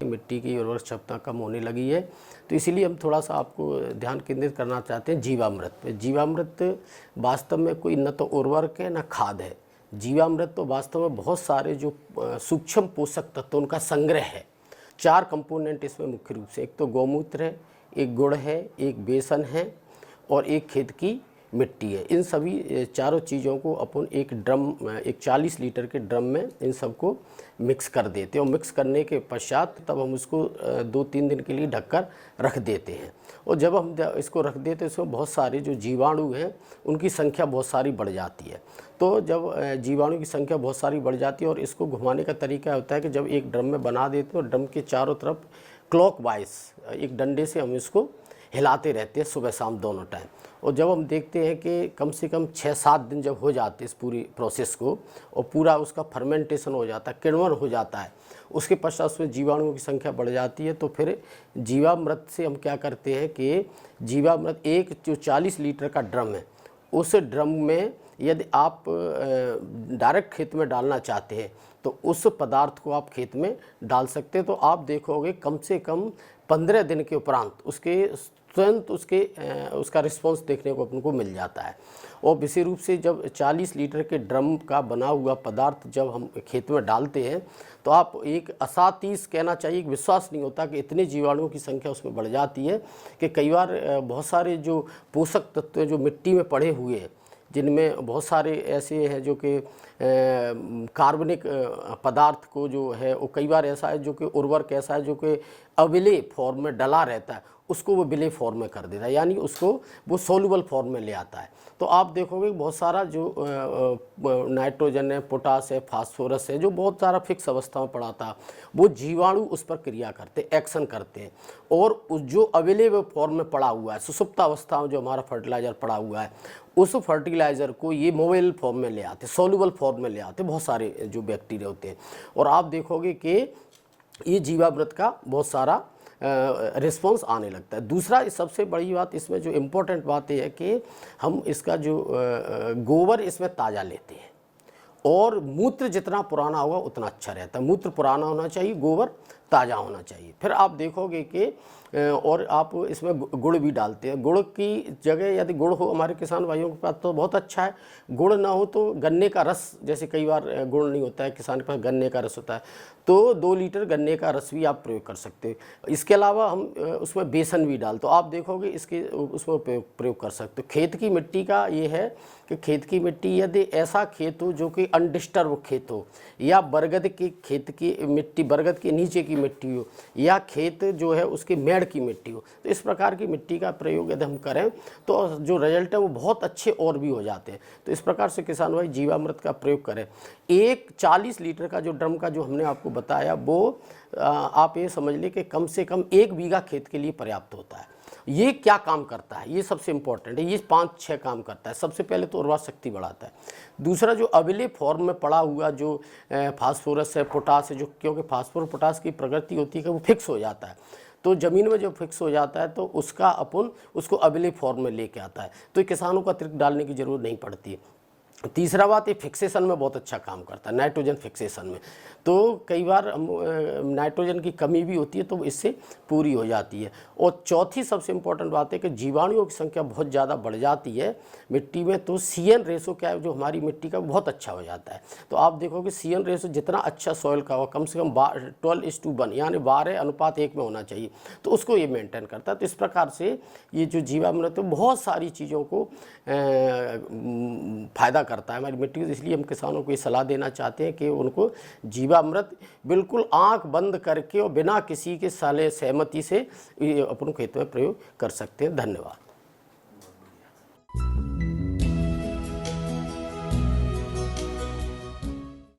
मिट्टी की उर्वरक क्षमता कम होने लगी है। तो इसीलिए हम थोड़ा सा आपको ध्यान केंद्रित करना चाहते हैं जीवामृत पे। जीवामृत वास्तव में कोई न तो उर्वरक है न खाद है। जीवामृत तो वास्तव में बहुत सारे जो सूक्ष्म पोषक तत्व उनका संग्रह है। 4 कंपोनेंट इसमें मुख्य रूप से, एक तो गौमूत्र है, एक गुड़ है, एक बेसन है और एक खेत की मिट्टी है। इन सभी चारों चीज़ों को अपन एक ड्रम, एक 40 लीटर के ड्रम में इन सबको मिक्स कर देते हैं और मिक्स करने के पश्चात तब हम उसको 2-3 दिन के लिए ढककर रख देते हैं। और जब हम इसको रख देते हैं इसमें बहुत सारे जो जीवाणु हैं उनकी संख्या बहुत सारी बढ़ जाती है। तो जब जीवाणु की संख्या बहुत सारी बढ़ जाती है और इसको घुमाने का तरीका होता है कि जब एक ड्रम में बना देते हैं और ड्रम के चारों तरफ क्लॉकवाइज एक डंडे से हम इसको हिलाते रहते हैं सुबह शाम दोनों टाइम। और जब हम देखते हैं कि कम से कम 6-7 दिन जब हो जाते हैं इस पूरी प्रोसेस को और पूरा उसका फर्मेंटेशन हो जाता है, किण्वन हो जाता है, उसके पश्चात उसमें जीवाणुओं की संख्या बढ़ जाती है। तो फिर जीवामृत से हम क्या करते हैं कि जीवामृत एक जो 40 लीटर का ड्रम है उस ड्रम में यदि आप डायरेक्ट खेत में डालना चाहते हैं तो उस पदार्थ को आप खेत में डाल सकते हैं। तो आप देखोगे कम से कम 15 दिन के उपरांत उसके तुरंत उसका रिस्पॉन्स देखने को अपन को मिल जाता है। और विशेष रूप से जब 40 लीटर के ड्रम का बना हुआ पदार्थ जब हम खेत में डालते हैं तो आप एक असातीस कहना चाहिए, विश्वास नहीं होता कि इतने जीवाणुओं की संख्या उसमें बढ़ जाती है कि कई बार बहुत सारे जो पोषक तत्व जो मिट्टी में पड़े हुए हैं, जिनमें बहुत सारे ऐसे हैं जो कि कार्बनिक पदार्थ को जो है वो कई बार ऐसा है जो कि उर्वरक ऐसा है जो कि अविलेय फॉर्म में डला रहता है, उसको वो विलेय फॉर्म में कर देता है, यानी उसको वो सोल्यूबल फॉर्म में ले आता है। तो आप देखोगे बहुत सारा जो नाइट्रोजन है, पोटास है, फास्फोरस है, जो बहुत सारा फिक्स अवस्था में पड़ा था, वो जीवाणु उस पर क्रिया करते, एक्शन करते हैं और उस जो अवेलेबल फॉर्म में पड़ा हुआ है, सुसुप्त अवस्था में जो हमारा फर्टिलाइज़र पड़ा हुआ है, उस फर्टिलाइज़र को ये मोबाइल फॉर्म में ले आते, सोल्यूबल फॉर्म में ले आते बहुत सारे जो बैक्टीरिया होते हैं। और आप देखोगे कि ये जीवामृत का बहुत सारा रिस्पॉन्स आने लगता है। दूसरा सबसे बड़ी बात इसमें जो इम्पोर्टेंट बात ये है कि हम इसका जो गोबर इसमें ताज़ा लेते हैं और मूत्र जितना पुराना होगा उतना अच्छा रहता है। मूत्र पुराना होना चाहिए, गोबर ताज़ा होना चाहिए। फिर आप देखोगे कि और आप इसमें गुड़ भी डालते हैं। गुड़ की जगह यदि गुड़ हो हमारे किसान भाइयों के पास तो बहुत अच्छा है, गुड़ ना हो तो गन्ने का रस, जैसे कई बार गुड़ नहीं होता है किसान के पास, गन्ने का रस होता है, तो 2 लीटर गन्ने का रस भी आप प्रयोग कर सकते हैं। इसके अलावा हम उसमें बेसन भी डाल, तो आप देखोगे इसके उसमें प्रयोग कर सकते हो। खेत की मिट्टी का ये है कि खेत की मिट्टी यदि ऐसा खेत हो जो कि अनडिस्टर्ब खेत हो, या बरगद की खेत की मिट्टी, बरगद के नीचे की मिट्टी हो, या खेत जो है उसके मेड़ की मिट्टी हो, तो इस प्रकार की मिट्टी का प्रयोग यदि हम करें तो जो रिजल्ट है वो बहुत अच्छे और भी हो जाते हैं। तो इस प्रकार से किसान भाई जीवामृत का प्रयोग करें। एक 40 लीटर का जो ड्रम का जो हमने आपको बताया वो आप ये समझ लें कि कम से कम 1 बीघा खेत के लिए पर्याप्त होता है। ये क्या काम करता है, ये सबसे इंपॉर्टेंट है। ये 5-6 काम करता है। सबसे पहले तो उर्वरक शक्ति बढ़ाता है। दूसरा जो अविलेय फॉर्म में पड़ा हुआ जो फास्फोरस है, पोटास है, जो क्योंकि फास्फोरस पोटास की प्रकृति होती है कि वो फिक्स हो जाता है, तो ज़मीन में जब फिक्स हो जाता है तो उसका अपन उसको अविलेय फॉर्म में लेके आता है, तो किसानों को अतिरिक्त डालने की ज़रूरत नहीं पड़ती है। तीसरा बात, ये फिक्सेशन में बहुत अच्छा काम करता है, नाइट्रोजन फिक्सेशन में। तो कई बार हम नाइट्रोजन की कमी भी होती है तो इससे पूरी हो जाती है। और चौथी सबसे इम्पोर्टेंट बात है कि जीवाणुओं की संख्या बहुत ज़्यादा बढ़ जाती है मिट्टी में, तो CN रेशो क्या है जो हमारी मिट्टी का बहुत अच्छा हो जाता है। तो आप देखोगे CN रेशो जितना अच्छा सॉइल का हो, कम से कम 12:1 यानी 12:1 में होना चाहिए, तो उसको ये मेंटेन करता है। तो इस प्रकार से ये जो जीवामृत है बहुत सारी चीज़ों को फ़ायदा करता है हमारी मिट्टी को। इसलिए हम किसानों को ये सलाह देना चाहते हैं कि उनको जीवामृत बिल्कुल आंख बंद करके और बिना किसी के सलाह सहमति से अपन खेत में प्रयोग कर सकते हैं। धन्यवाद।